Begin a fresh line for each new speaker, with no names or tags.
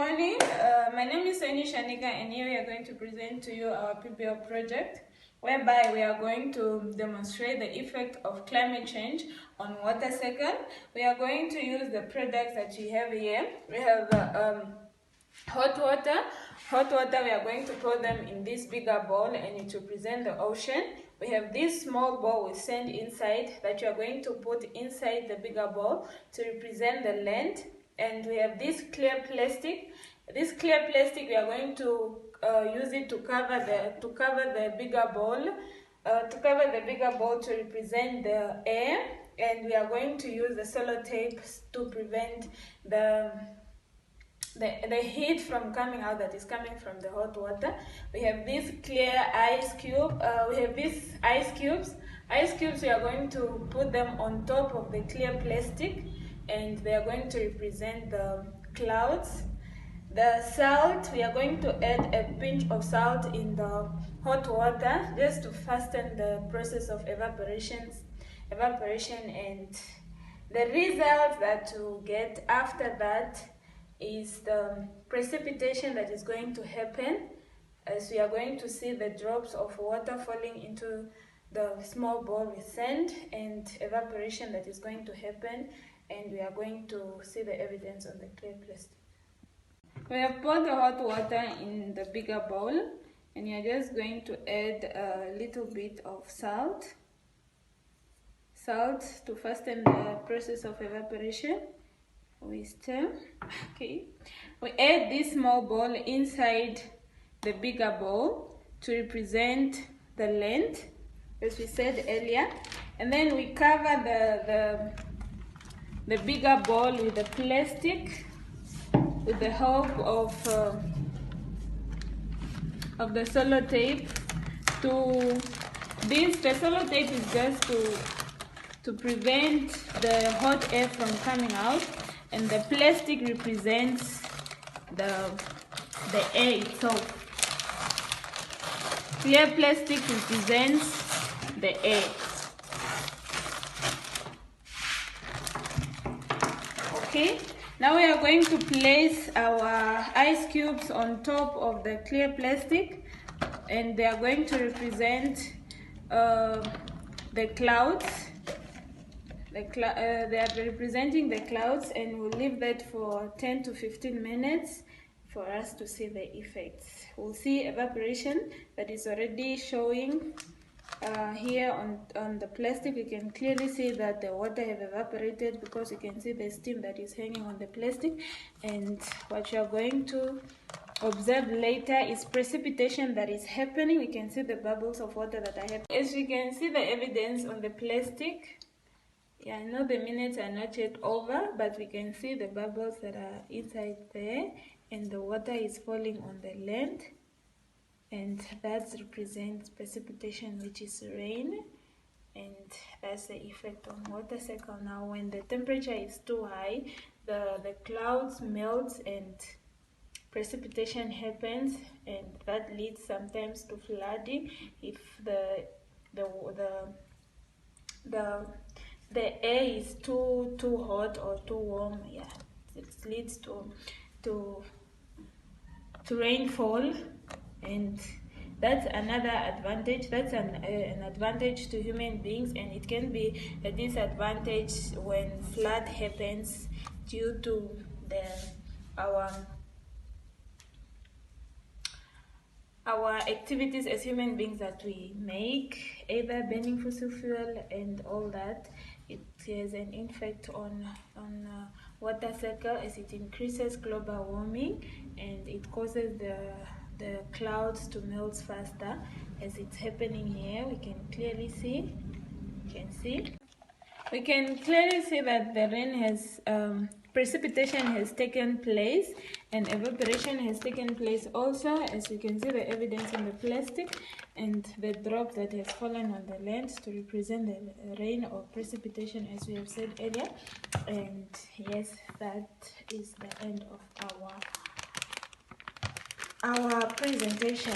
morning. My name is Soini Shanika, and here we are going to present to you our PPL project, whereby we are going to demonstrate the effect of climate change on water cycle. We are going to use the products that we have here. We have hot water. Hot water, we are going to pour them in this bigger bowl, and it will represent the ocean. We have this small bowl with sand inside that you are going to put inside the bigger bowl to represent the land. And we have this clear plastic. This clear plastic, we are going to use it to cover the bigger bowl, to represent the air. And we are going to use the sellotape to prevent the heat from coming out that is coming from the hot water. We have this clear ice cube. We have these ice cubes. Ice cubes, we are going to put them on top of the clear plastic, and they are going to represent the clouds. The salt, we are going to add a pinch of salt in the hot water just to fasten the process of evaporation, and the result that we'll get after that is the precipitation that is going to happen, as we are going to see the drops of water falling into the small bowl with sand, and evaporation that is going to happen, and we are going to see the evidence on the clear plastic. We have poured the hot water in the bigger bowl, and you're just going to add a little bit of salt to fasten the process of evaporation. We stir. Okay, we add this small bowl inside the bigger bowl to represent the land, as we said earlier, and then we cover the bigger bowl with the plastic with the help of the sellotape. The sellotape is just to prevent the hot air from coming out, and the plastic represents the air itself. Here, plastic represents the air. Okay, now we are going to place our ice cubes on top of the clear plastic, and they are going to represent the clouds. They are representing the clouds, and we'll leave that for 10 to 15 minutes for us to see the effects. We'll see evaporation that is already showing here on the plastic. You can clearly see that the water have evaporated because you can see the steam that is hanging on the plastic. And what you are going to observe later is precipitation that is happening. We can see the bubbles of water that are happening. As you can see the evidence on the plastic, yeah, I know the minutes are not yet over, but we can see the bubbles that are inside there, and the water is falling on the land, and that represents precipitation, which is rain, and that's the effect on water cycle. Now, when the temperature is too high, the clouds melt and precipitation happens, and that leads sometimes to flooding if the air is too hot or too warm. Yeah, it leads to rainfall, and that's another advantage. That's an advantage to human beings, and it can be a disadvantage when flood happens due to our activities as human beings that we make, either burning fossil fuel and all that. It has an effect on water cycle, as it increases global warming, and it causes the clouds to melt faster, as it's happening here. We can clearly see. We can clearly see that the rain has precipitation has taken place, and evaporation has taken place also, as you can see the evidence in the plastic and the drop that has fallen on the land to represent the rain or precipitation, as we have said earlier. And yes, that is the end of our presentation.